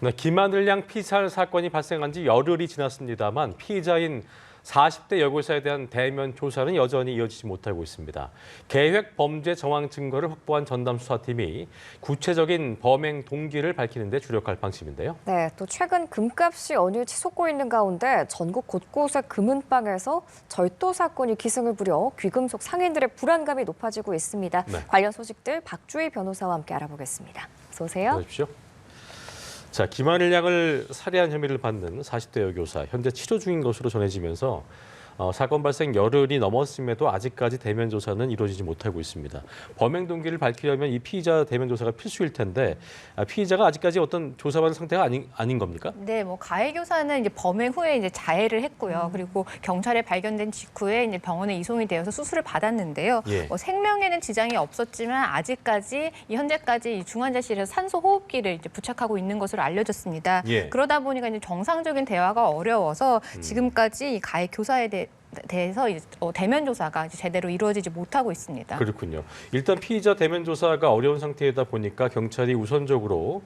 네, 김하늘 양 피살 사건이 발생한 지 열흘이 지났습니다만 피의자인 40대 여교사에 대한 대면 조사는 여전히 이어지지 못하고 있습니다. 계획 범죄 정황 증거를 확보한 전담 수사팀이 구체적인 범행 동기를 밝히는 데 주력할 방침인데요. 네, 또 최근 금값이 연일 치솟고 있는 가운데 전국 곳곳의 금은방에서 절도 사건이 기승을 부려 귀금속 상인들의 불안감이 높아지고 있습니다. 네. 관련 소식들 박주희 변호사와 함께 알아보겠습니다. 어서 오세요. 어서 오십시오. 자, 김하늘 양을 살해한 혐의를 받는 40대 여교사, 현재 치료 중인 것으로 전해지면서 사건 발생 열흘이 넘었음에도 아직까지 대면 조사는 이루어지지 못하고 있습니다. 범행 동기를 밝히려면 이 피의자 대면 조사가 필수일 텐데 피의자가 아직까지 어떤 조사받은 상태가 아닌 겁니까? 네, 가해 교사는 이제 범행 후에 이제 자해를 했고요. 그리고 경찰에 발견된 직후에 이제 병원에 이송이 되어서 수술을 받았는데요. 예. 생명에는 지장이 없었지만 아직까지 현재까지 이 중환자실에서 산소 호흡기를 이제 부착하고 있는 것으로 알려졌습니다. 예. 그러다 보니까 이제 정상적인 대화가 어려워서 지금까지 이 가해 교사에 대해서 이제 대면 조사가 이제 제대로 이루어지지 못하고 있습니다. 그렇군요. 일단 피의자 대면 조사가 어려운 상태이다 보니까 경찰이 우선적으로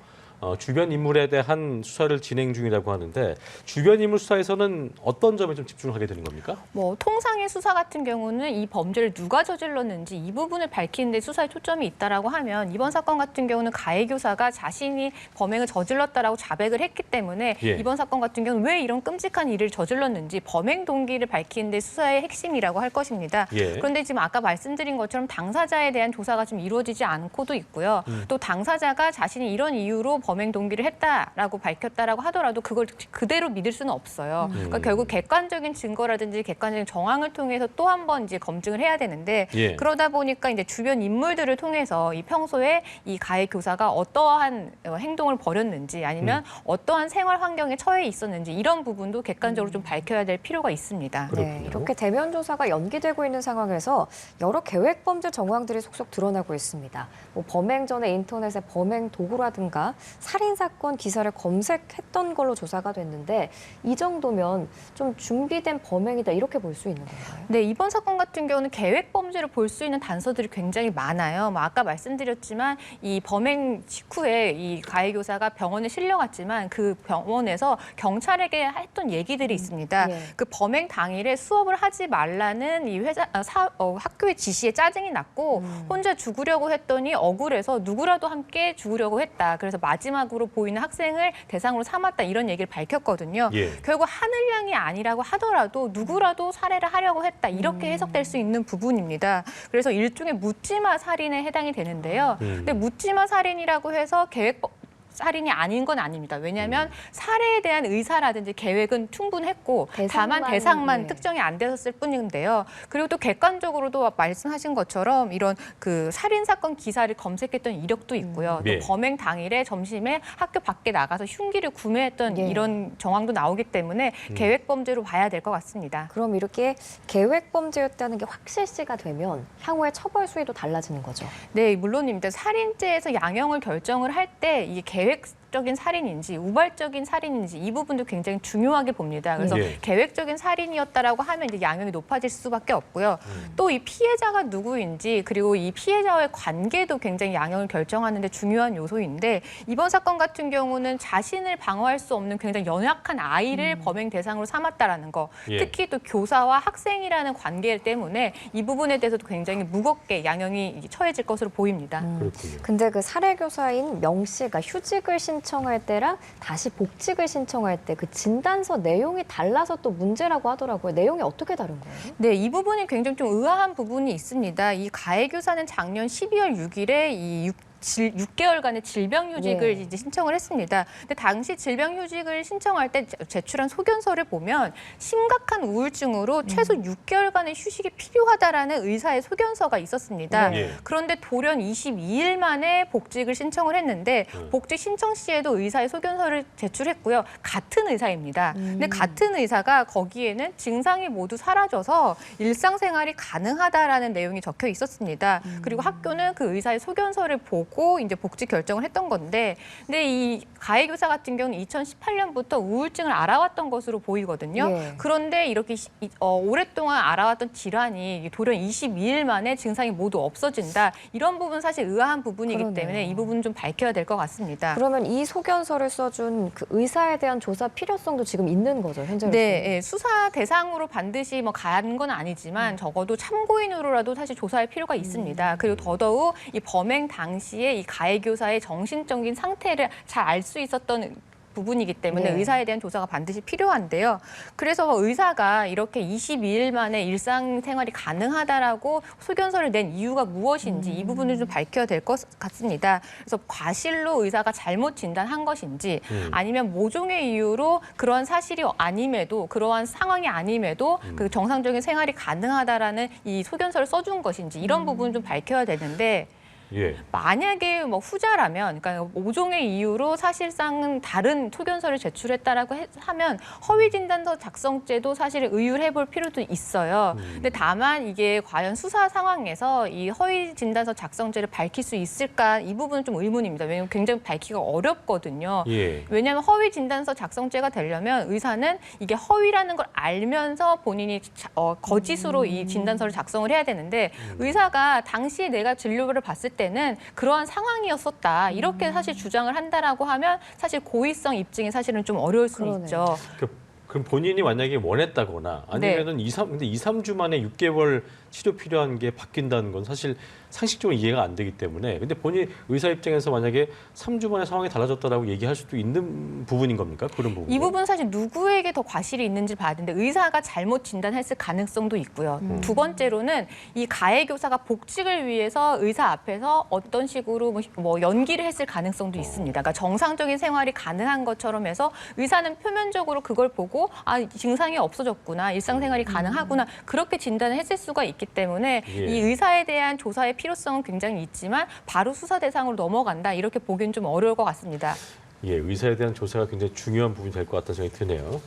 주변 인물에 대한 수사를 진행 중이라고 하는데 주변 인물 수사에서는 어떤 점에 좀 집중하게 되는 겁니까? 통상의 수사 같은 경우는 이 범죄를 누가 저질렀는지 이 부분을 밝히는 데 수사에 초점이 있다라고 하면 이번 사건 같은 경우는 가해 교사가 자신이 범행을 저질렀다라고 자백을 했기 때문에 예. 이번 사건 같은 경우는 왜 이런 끔찍한 일을 저질렀는지 범행 동기를 밝히는 데 수사의 핵심이라고 할 것입니다. 예. 그런데 지금 아까 말씀드린 것처럼 당사자에 대한 조사가 좀 이루어지지 않고도 있고요. 또 당사자가 자신이 이런 이유로 범행 동기를 했다라고 밝혔다라고 하더라도 그걸 그대로 믿을 수는 없어요. 그러니까 결국 객관적인 증거라든지 객관적인 정황을 통해서 또 한 번 이제 검증을 해야 되는데 예. 그러다 보니까 이제 주변 인물들을 통해서 이 평소에 이 가해 교사가 어떠한 행동을 벌였는지 아니면 어떠한 생활 환경에 처해 있었는지 이런 부분도 객관적으로 좀 밝혀야 될 필요가 있습니다. 네, 이렇게 대면 조사가 연기되고 있는 상황에서 여러 계획 범죄 정황들이 속속 드러나고 있습니다. 범행 전에 인터넷에 범행 도구라든가 살인 사건 기사를 검색했던 걸로 조사가 됐는데 이 정도면 좀 준비된 범행이다 이렇게 볼 수 있는 건가요? 네, 이번 사건 같은 경우는 계획 범죄를 볼 수 있는 단서들이 굉장히 많아요. 아까 말씀드렸지만 이 범행 직후에 이 가해 교사가 병원에 실려갔지만 그 병원에서 경찰에게 했던 얘기들이 있습니다. 예. 그 범행 당일에 수업을 하지 말라는 이 학교의 지시에 짜증이 났고 혼자 죽으려고 했더니 억울해서 누구라도 함께 죽으려고 했다. 그래서 마지막으로 보이는 학생을 대상으로 삼았다. 이런 얘기를 밝혔거든요. 예. 결국 하늘 양이 아니라고 하더라도 누구라도 살해를 하려고 했다. 이렇게 해석될 수 있는 부분입니다. 그래서 일종의 묻지마 살인에 해당이 되는데요. 근데 묻지마 살인이라고 해서 계획 살인이 아닌 건 아닙니다. 왜냐하면 살해에 대한 의사라든지 계획은 충분했고 다만 대상만 네. 특정이 안 되었을 뿐인데요. 그리고 또 객관적으로도 말씀하신 것처럼 이런 그 살인 사건 기사를 검색했던 이력도 있고요. 예. 또 범행 당일에 점심에 학교 밖에 나가서 흉기를 구매했던 예. 이런 정황도 나오기 때문에 계획 범죄로 봐야 될 것 같습니다. 그럼 이렇게 계획 범죄였다는 게 확실시가 되면 향후에 처벌 수위도 달라지는 거죠? 네, 물론입니다. 살인죄에서 양형을 결정을 할 때 이게 계획적인 살인인지 우발적인 살인인지 이 부분도 굉장히 중요하게 봅니다. 그래서 예. 계획적인 살인이었다라고 하면 이제 양형이 높아질 수밖에 없고요. 또 이 피해자가 누구인지 그리고 이 피해자와의 관계도 굉장히 양형을 결정하는 데 중요한 요소인데 이번 사건 같은 경우는 자신을 방어할 수 없는 굉장히 연약한 아이를 범행 대상으로 삼았다라는 거. 예. 특히 또 교사와 학생이라는 관계 때문에 이 부분에 대해서도 굉장히 무겁게 양형이 처해질 것으로 보입니다. 그렇군요. 근데 그 살해 교사인 명 씨가 휴직을 신청할 때랑 다시 복직을 신청할 때 그 진단서 내용이 달라서 또 문제라고 하더라고요. 내용이 어떻게 다른 거예요? 네, 이 부분이 굉장히 좀 의아한 부분이 있습니다. 이 가해 교사는 작년 12월 6일에 이 6개월간의 질병휴직을 예. 이제 신청을 했습니다. 근데 당시 질병휴직을 신청할 때 제출한 소견서를 보면 심각한 우울증으로 최소 6개월간의 휴식이 필요하다라는 의사의 소견서가 있었습니다. 예. 그런데 돌연 22일 만에 복직을 신청을 했는데 복직 신청 시에도 의사의 소견서를 제출했고요. 같은 의사입니다. 근데 같은 의사가 거기에는 증상이 모두 사라져서 일상생활이 가능하다라는 내용이 적혀 있었습니다. 그리고 학교는 그 의사의 소견서를 보고 보고 이제 복직 결정을 했던 건데, 근데 이 가해 교사 같은 경우는 2018년부터 우울증을 알아왔던 것으로 보이거든요. 예. 그런데 이렇게 오랫동안 알아왔던 질환이 돌연 22일 만에 증상이 모두 없어진다. 이런 부분 사실 의아한 부분이기 그러네요. 때문에 이 부분은 좀 밝혀야 될 것 같습니다. 그러면 이 소견서를 써준 그 의사에 대한 조사 필요성도 지금 있는 거죠, 현재? 네, 예, 수사 대상으로 반드시 뭐 가는 건 아니지만 적어도 참고인으로라도 사실 조사할 필요가 있습니다. 그리고 더더욱 이 범행 당시에 이 가해 교사의 정신적인 상태를 잘 알 수 있었던 부분이기 때문에 네. 의사에 대한 조사가 반드시 필요한데요. 그래서 뭐 의사가 이렇게 22일 만에 일상생활이 가능하다라고 소견서를 낸 이유가 무엇인지 이 부분을 좀 밝혀야 될 것 같습니다. 그래서 과실로 의사가 잘못 진단한 것인지 아니면 모종의 이유로 그러한 사실이 아님에도 그러한 상황이 아님에도 그 정상적인 생활이 가능하다라는 이 소견서를 써준 것인지 이런 부분을 좀 밝혀야 되는데 예. 만약에 뭐 후자라면, 그러니까 모종의 이유로 사실상은 다른 소견서를 제출했다라고 하면 허위 진단서 작성죄도 사실 의율해볼 필요도 있어요. 근데 다만 이게 과연 수사 상황에서 이 허위 진단서 작성죄를 밝힐 수 있을까 이 부분은 좀 의문입니다. 왜냐하면 굉장히 밝히기가 어렵거든요. 예. 왜냐하면 허위 진단서 작성죄가 되려면 의사는 이게 허위라는 걸 알면서 본인이 거짓으로 이 진단서를 작성을 해야 되는데 의사가 당시에 내가 진료를 봤을 때는 그러한 상황이었었다. 이렇게 사실 주장을 한다라고 하면 사실 고의성 입증이 사실은 좀 어려울 수는 그러네요. 있죠. 그럼 본인이 만약에 원했다거나 아니면은 근데 2, 3주 만에 6개월 치료 필요한 게 바뀐다는 건 사실 상식적으로 이해가 안 되기 때문에 근데 본인 의사 입장에서 만약에 3주 만에 상황이 달라졌다라고 얘기할 수도 있는 부분인 겁니까? 그런 부분. 이 부분은 사실 누구에게 더 과실이 있는지 봐야 되는데 의사가 잘못 진단했을 가능성도 있고요. 두 번째로는 이 가해 교사가 복직을 위해서 의사 앞에서 어떤 식으로 뭐 연기를 했을 가능성도 있습니다. 그러니까 정상적인 생활이 가능한 것처럼 해서 의사는 표면적으로 그걸 보고 아, 증상이 없어졌구나, 일상생활이 가능하구나 그렇게 진단을 했을 수가 있기 때문에 예. 이 의사에 대한 조사의 필요성은 굉장히 있지만 바로 수사 대상으로 넘어간다 이렇게 보기는 좀 어려울 것 같습니다. 예, 의사에 대한 조사가 굉장히 중요한 부분이 될 것 같다는 생각이 드네요.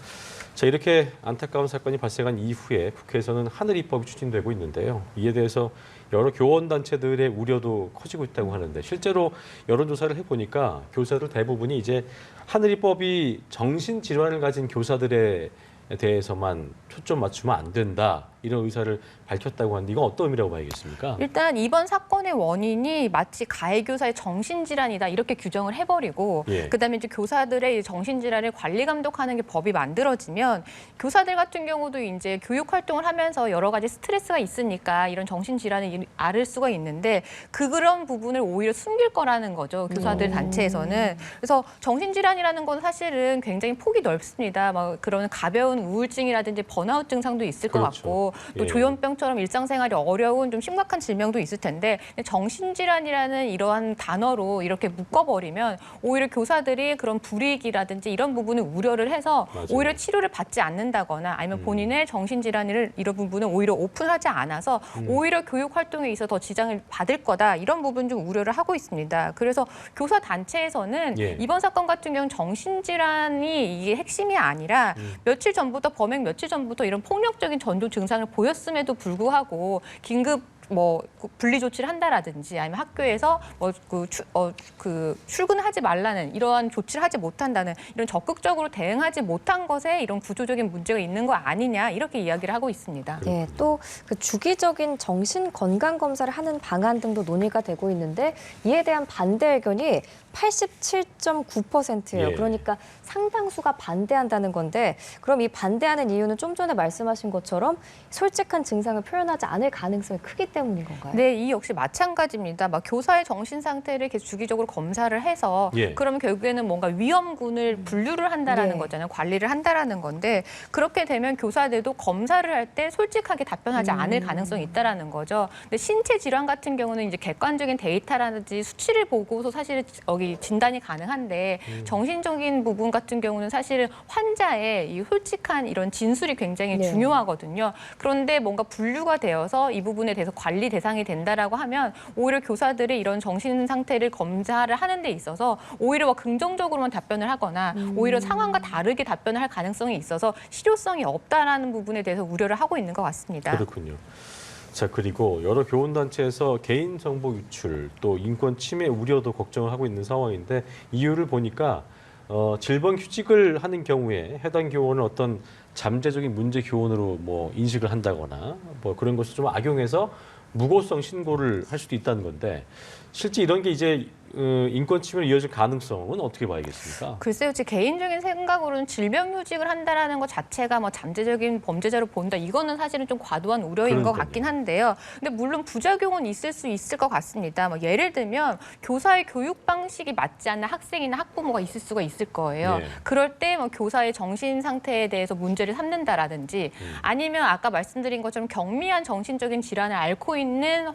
자, 이렇게 안타까운 사건이 발생한 이후에 국회에서는 하늘 입법이 추진되고 있는데요. 이에 대해서 여러 교원단체들의 우려도 커지고 있다고 하는데 실제로 여론조사를 해보니까 교사들 대부분이 이제 하늘 입법이 정신질환을 가진 교사들에 대해서만 초점 맞추면 안 된다. 이런 의사를 밝혔다고 하는데 이건 어떤 의미라고 봐야겠습니까? 일단 이번 사건의 원인이 마치 가해 교사의 정신질환이다 이렇게 규정을 해버리고 예. 그다음에 이제 교사들의 정신질환을 관리 감독하는 게 법이 만들어지면 교사들 같은 경우도 이제 교육 활동을 하면서 여러 가지 스트레스가 있으니까 이런 정신질환을 앓을 수가 있는데 그런 부분을 오히려 숨길 거라는 거죠. 교사들 단체에서는. 그래서 정신질환이라는 건 사실은 굉장히 폭이 넓습니다. 막 그런 가벼운 우울증이라든지 번아웃 증상도 있을 것 그렇죠. 같고 또 예. 조현병처럼 일상생활이 어려운 좀 심각한 질병도 있을 텐데 정신질환이라는 이러한 단어로 이렇게 묶어버리면 오히려 교사들이 그런 불이익이라든지 이런 부분을 우려를 해서 맞아요. 오히려 치료를 받지 않는다거나 아니면 본인의 정신질환을 이런 부분은 오히려 오픈하지 않아서 오히려 교육 활동에 있어 더 지장을 받을 거다 이런 부분 좀 우려를 하고 있습니다. 그래서 교사 단체에서는 예. 이번 사건 같은 경우는 정신질환이 이게 핵심이 아니라 며칠 전부터 범행 며칠 전부터 이런 폭력적인 전조 증상을 보였음에도 불구하고 긴급 분리 조치를 한다라든지 아니면 학교에서 출근하지 말라는 이러한 조치를 하지 못한다는 이런 적극적으로 대응하지 못한 것에 이런 구조적인 문제가 있는 거 아니냐 이렇게 이야기를 하고 있습니다. 예, 또 그 주기적인 정신 건강 검사를 하는 방안 등도 논의가 되고 있는데 이에 대한 반대 의견이 87.9%예요. 예. 그러니까 상당수가 반대한다는 건데 그럼 이 반대하는 이유는 좀 전에 말씀하신 것처럼 솔직한 증상을 표현하지 않을 가능성이 크기 때문인 건가요? 네, 이 역시 마찬가지입니다. 막 교사의 정신 상태를 계속 주기적으로 검사를 해서 예. 그러면 결국에는 뭔가 위험군을 분류를 한다라는 예. 거잖아요. 관리를 한다라는 건데 그렇게 되면 교사들도 검사를 할 때 솔직하게 답변하지 않을 가능성이 있다라는 거죠. 근데 신체 질환 같은 경우는 이제 객관적인 데이터라든지 수치를 보고서 사실 여기 진단이 가능한데 정신적인 부분 같은 경우는 사실은 환자의 이 솔직한 이런 진술이 굉장히 네. 중요하거든요. 그런데 뭔가 분류가 되어서 이 부분에 대해서 관리 대상이 된다라고 하면 오히려 교사들이 이런 정신 상태를 검사를 하는 데 있어서 오히려 막 긍정적으로만 답변을 하거나 오히려 상황과 다르게 답변을 할 가능성이 있어서 실효성이 없다라는 부분에 대해서 우려를 하고 있는 것 같습니다. 그렇군요. 자, 그리고 여러 교원단체에서 개인정보 유출 또 인권 침해 우려도 걱정을 하고 있는 상황인데 이유를 보니까 질병 휴직을 하는 경우에 해당 교원을 어떤 잠재적인 문제 교원으로 뭐 인식을 한다거나 뭐 그런 것을 좀 악용해서 무고성 신고를 할 수도 있다는 건데 실제 이런 게 이제 인권 침해로 이어질 가능성은 어떻게 봐야겠습니까? 글쎄요, 제 개인적인 생각으로는 질병휴직을 한다라는 것 자체가 뭐 잠재적인 범죄자로 본다. 이거는 사실은 좀 과도한 우려인 것 그러니까요. 같긴 한데요. 근데 물론 부작용은 있을 수 있을 것 같습니다. 뭐 예를 들면 교사의 교육 방식이 맞지 않는 학생이나 학부모가 있을 수가 있을 거예요. 예. 그럴 때 뭐 교사의 정신 상태에 대해서 문제를 삼는다라든지 아니면 아까 말씀드린 것처럼 경미한 정신적인 질환을 앓고 있는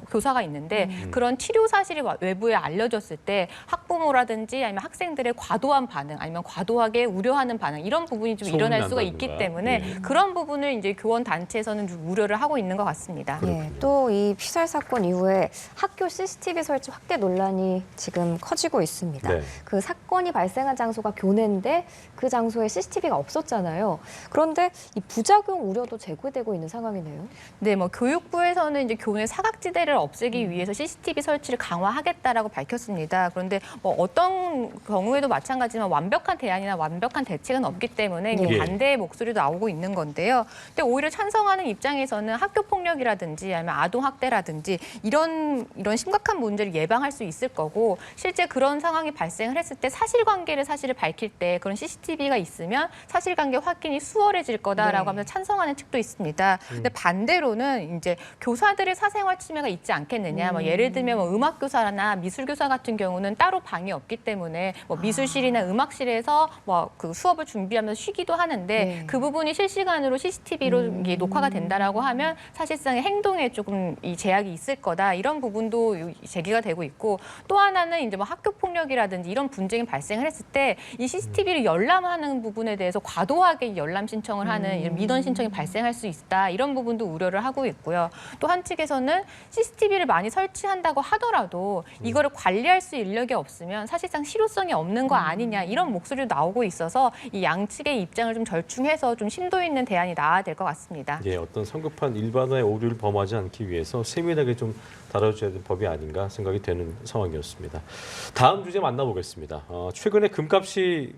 교사가 있는데 그런 치료 사실이 외부에 알려졌을 때 학부모라든지 아니면 학생들의 과도한 반응 아니면 과도하게 우려하는 반응 이런 부분이 좀 일어날 수가 있기 소문난다든가. 때문에 예. 그런 부분을 이제 교원 단체에서는 좀 우려를 하고 있는 것 같습니다. 예, 또 이 피살 사건 이후에 학교 CCTV 설치 확대 논란이 지금 커지고 있습니다. 네. 그 사건이 발생한 장소가 교내인데 그 장소에 CCTV가 없었잖아요. 그런데 이 부작용 우려도 제기되고 있는 상황이네요. 네, 뭐 교육부에서는 이제 교내 사각지대를 없애기 위해서 CCTV 설치를 강화하겠다라고 밝혔습니다. 그런데 뭐 어떤 경우에도 마찬가지지만 완벽한 대안이나 완벽한 대책은 없기 때문에 이제 예. 반대의 목소리도 나오고 있는 건데요. 근데 오히려 찬성하는 입장에서는 학교 폭력이라든지 아니면 아동 학대라든지 이런 심각한 문제를 예방할 수 있을 거고 실제 그런 상황이 발생을 했을 때 사실관계를 사실을 밝힐 때 그런 CCTV가 있으면 사실관계 확인이 수월해질 거다라고 네. 하면서 찬성하는 측도 있습니다. 근데 반대로는 이제 교사들의 사생활 침해가 있지 않겠느냐. 뭐 예를 들면 뭐 음악 교사나 미술 교사 같은 경우는 따로 방이 없기 때문에 뭐 미술실이나 음악실에서 뭐 그 수업을 준비하면서 쉬기도 하는데 네. 그 부분이 실시간으로 CCTV로 녹화가 된다라고 하면 사실상 행동에 조금 이 제약이 있을 거다. 이런 부분도 제기가 되고 있고 또 하나는 이제 뭐 학교 폭력이라든지 이런 분쟁이 발생을 했을 때 이 CCTV를 열람하는 부분에 대해서 과도하게 열람 신청을 하는 이런 민원 신청이 발생할 수 있다. 이런 부분도 우려를 하고 있고요. 또 한 측에서는 CCTV를 많이 설치한다고 하더라도 이거를 관리할 수 인력이 없으면 사실상 실효성이 없는 거 아니냐 이런 목소리도 나오고 있어서 이 양측의 입장을 좀 절충해서 좀 심도 있는 대안이 나와야 될 것 같습니다. 예, 어떤 성급한 일반화의 오류를 범하지 않기 위해서 세밀하게 좀 다뤄줘야 되는 법이 아닌가 생각이 되는 상황이었습니다. 다음 주제 만나보겠습니다. 최근에 금값이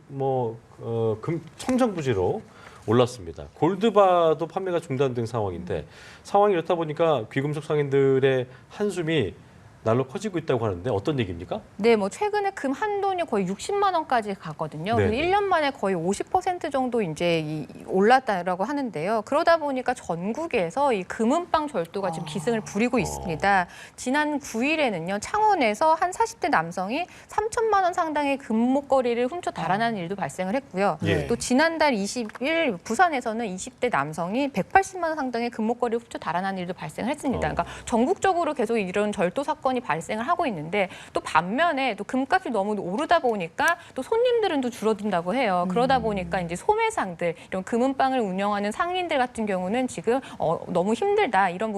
청정부지로 올랐습니다. 골드바도 판매가 중단된 상황인데 상황이 이렇다 보니까 귀금속 상인들의 한숨이 날로 커지고 있다고 하는데 어떤 얘기입니까? 네, 뭐 최근에 금 한 돈이 거의 60만 원까지 갔거든요. 네. 그래서 1년 만에 거의 50% 정도 이제 올랐다라고 하는데요. 그러다 보니까 전국에서 이 금은방 절도가 지금 기승을 부리고 있습니다. 지난 9일에는요, 창원에서 한 40대 남성이 3천만 원 상당의 금목걸이를 훔쳐 달아나는 일도 발생을 했고요. 예. 또 지난달 20일 부산에서는 20대 남성이 180만 원 상당의 금목걸이를 훔쳐 달아나는 일도 발생을 했습니다. 그러니까 전국적으로 계속 이런 절도 사건이 발생을 하고 있는데 또 반면에 또 금값이 너무 오르다 보니까 또 손님들은 또 줄어든다고 해요. 그러다 보니까 이제 소매상들 이런 금은방을 운영하는 상인들 같은 경우는 지금 너무 힘들다 이런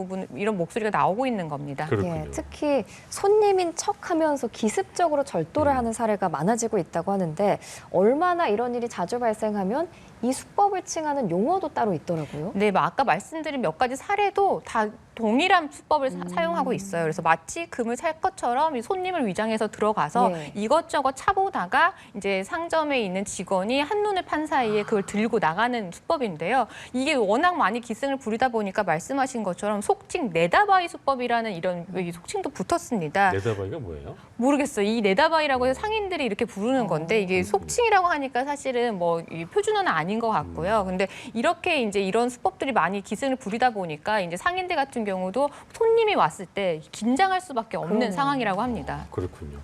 목소리가 나오고 있는 겁니다. 그렇군요. 예, 특히 손님인 척하면서 기습적으로 절도를 하는 사례가 많아지고 있다고 하는데 얼마나 이런 일이 자주 발생하면 이 수법을 칭하는 용어도 따로 있더라고요. 네, 뭐 아까 말씀드린 몇 가지 사례도 다 동일한 수법을 사용하고 있어요. 그래서 마치 금을 살 것처럼 이 손님을 위장해서 들어가서 예. 이것저것 차보다가 이제 상점에 있는 직원이 한눈에 판 사이에 그걸 들고 나가는 수법인데요. 이게 워낙 많이 기승을 부리다 보니까 말씀하신 것처럼 속칭 네다바이 수법이라는 이런 속칭도 붙었습니다. 네다바이가 뭐예요? 모르겠어요. 이 네다바이라고 해서 상인들이 이렇게 부르는 건데 이게 속칭이라고 하니까 사실은 뭐 이 표준어는 아닌 것 같고요. 근데 이렇게 이제 이런 수법들이 많이 기승을 부리다 보니까 이제 상인들 같은 경우도 손님이 왔을 때 긴장할 수밖에 없는 상황이라고 합니다. 그렇군요.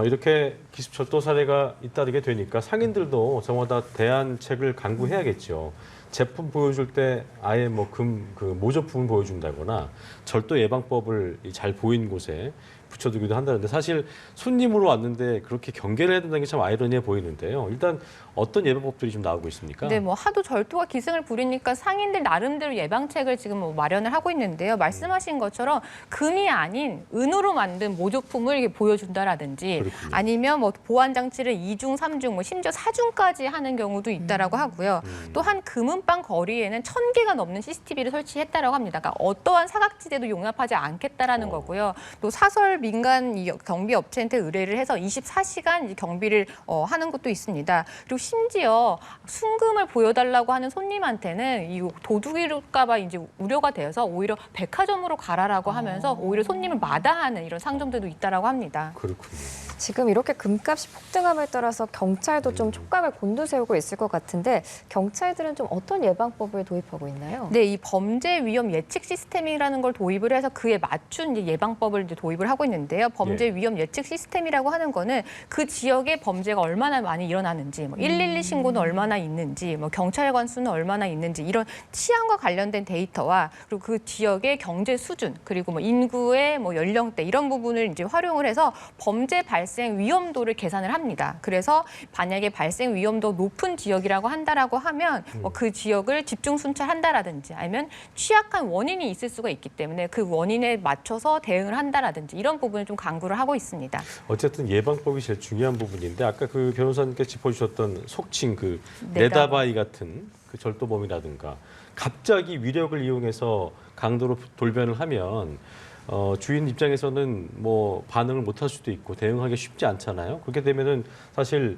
이렇게 기습 절도 사례가 잇따르게 되니까 상인들도 저마다 대안책을 강구해야겠죠. 제품 보여줄 때 아예 그 모조품을 보여준다거나 절도 예방법을 잘 보이는 곳에 붙여두기도 한다는데 사실 손님으로 왔는데 그렇게 경계를 해야 된다는 게 참 아이러니해 보이는데요. 일단 어떤 예방법들이 좀 나오고 있습니까? 네, 뭐 하도 절도가 기승을 부리니까 상인들 나름대로 예방책을 지금 뭐 마련을 하고 있는데요. 말씀하신 것처럼 금이 아닌 은으로 만든 모조품을 이렇게 보여준다라든지 그렇군요. 아니면 뭐 보안 장치를 2중, 3중, 뭐 심지어 4중까지 하는 경우도 있다라고 하고요. 또한 금은방 거리에는 1000개가 넘는 CCTV를 설치했다라고 합니다. 그러니까 어떠한 사각지대도 용납하지 않겠다라는 거고요. 또 사설 민간 이 경비 업체한테 의뢰를 해서 24시간 경비를 하는 것도 있습니다. 그리고 심지어 순금을 보여달라고 하는 손님한테는 이 도둑일까봐 이제 우려가 되어서 오히려 백화점으로 가라라고 하면서 오히려 손님을 마다하는 이런 상점들도 있다라고 합니다. 그렇군요. 지금 이렇게 금값이 폭등함에 따라서 경찰도 좀 촉각을 곤두세우고 있을 것 같은데 경찰들은 좀 어떤 예방법을 도입하고 있나요? 네, 이 범죄 위험 예측 시스템이라는 걸 도입을 해서 그에 맞춘 이제 예방법을 이제 도입을 하고 있는데요. 범죄 위험 예측 시스템이라고 하는 거는 그 지역에 범죄가 얼마나 많이 일어나는지, 뭐 112 신고는 얼마나 있는지, 뭐 경찰관 수는 얼마나 있는지 이런 치안과 관련된 데이터와 그리고 그 지역의 경제 수준 그리고 뭐 인구의 뭐 연령대 이런 부분을 이제 활용을 해서 범죄 발생 위험도를 계산을 합니다. 그래서 만약에 발생 위험도 높은 지역이라고 한다라고 하면 그 지역을 집중 순찰한다라든지 아니면 취약한 원인이 있을 수가 있기 때문에 그 원인에 맞춰서 대응을 한다라든지 이런 부분을 좀 강구를 하고 있습니다. 어쨌든 예방법이 제일 중요한 부분인데 아까 그 변호사님께서 짚어주셨던 속칭 그 네다바이. 네다바이 같은 그 절도범이라든가 갑자기 위력을 이용해서 강도로 돌변을 하면 주인 입장에서는 뭐 반응을 못할 수도 있고 대응하기 쉽지 않잖아요. 그렇게 되면은 사실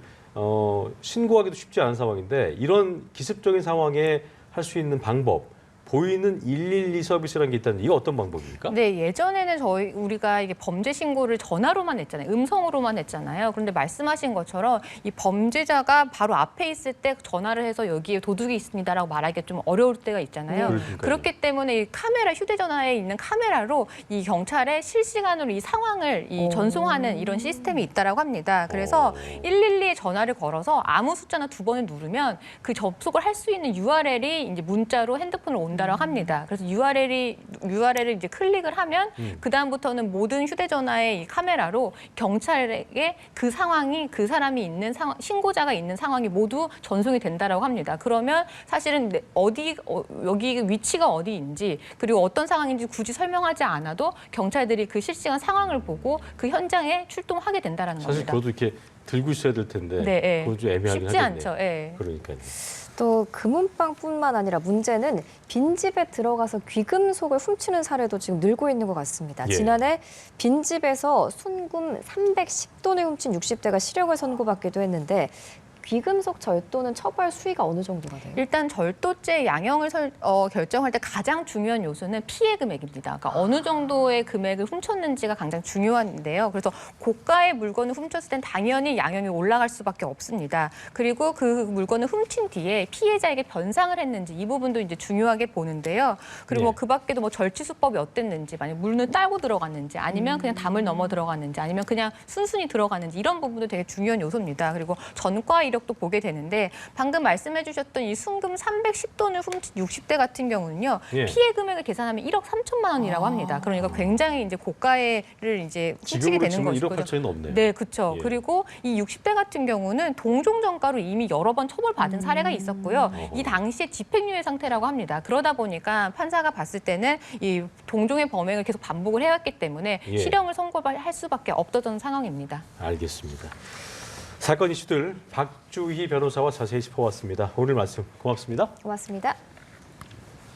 신고하기도 쉽지 않은 상황인데 이런 기습적인 상황에 할 수 있는 방법. 보이는 112 서비스라는 게 있다는데 이거 어떤 방법입니까? 네, 예전에는 우리가 이게 범죄 신고를 전화로만 했잖아요. 음성으로만 했잖아요. 그런데 말씀하신 것처럼 이 범죄자가 바로 앞에 있을 때 전화를 해서 여기에 도둑이 있습니다라고 말하기가 좀 어려울 때가 있잖아요. 그러니까요. 그렇기 때문에 이 카메라, 휴대전화에 있는 카메라로 이 경찰에 실시간으로 이 상황을 전송하는 이런 시스템이 있다라고 합니다. 그래서 112에 전화를 걸어서 아무 숫자나 2번을 누르면 그 접속을 할 수 있는 URL이 이제 문자로 핸드폰을 온다라고 합니다. 그래서 URL을 이제 클릭을 하면 그 다음부터는 모든 휴대전화의 이 카메라로 경찰에게 그 상황이 그 사람이 있는 상황, 신고자가 있는 상황이 모두 전송이 된다라고 합니다. 그러면 사실은 여기 위치가 어디인지 그리고 어떤 상황인지 굳이 설명하지 않아도 경찰들이 그 실시간 상황을 보고 그 현장에 출동하게 된다라는 사실 겁니다. 그것도 이렇게 들고 있어야 될 텐데 네, 그건 좀 애매하긴 쉽지 하겠네요. 않죠. 예. 그러니까요. 또 금은방뿐만 아니라 문제는 빈집에 들어가서 귀금속을 훔치는 사례도 지금 늘고 있는 것 같습니다. 예. 지난해 빈집에서 순금 310돈을 훔친 60대가 실형을 선고받기도 했는데 귀금속 절도는 처벌 수위가 어느 정도가 돼요? 일단 절도죄 양형을 결정할 때 가장 중요한 요소는 피해 금액입니다. 그러니까 어느 정도의 금액을 훔쳤는지가 가장 중요한데요. 그래서 고가의 물건을 훔쳤을 땐 당연히 양형이 올라갈 수밖에 없습니다. 그리고 그 물건을 훔친 뒤에 피해자에게 변상을 했는지 이 부분도 이제 중요하게 보는데요. 그리고 뭐 네. 그 밖에도 뭐 절취수법이 어땠는지, 만약 물을 딸고 들어갔는지, 아니면 그냥 담을 넘어 들어갔는지, 아니면 그냥 순순히 들어갔는지 이런 부분도 되게 중요한 요소입니다. 그리고 전과 이력도 보게 되는데 방금 말씀해 주셨던 이 순금 310돈을 훔친 60대 같은 경우는요. 예. 피해 금액을 계산하면 1억 3천만 원이라고 합니다. 그러니까 굉장히 이제 고가를 이제 훔치게 지금으로 되는 치면 1억 것이고요. 8천이 넘네요. 네, 그렇죠. 예. 그리고 이 60대 같은 경우는 동종 전과로 이미 여러 번 처벌받은 사례가 있었고요. 이 당시에 집행유예 상태라고 합니다. 그러다 보니까 판사가 봤을 때는 이 동종의 범행을 계속 반복을 해왔기 때문에 예. 실형을 선고할 수밖에 없었던 상황입니다. 알겠습니다. 사건 이슈들 박주희 변호사와 자세히 짚어봤습니다. 오늘 말씀 고맙습니다. 고맙습니다.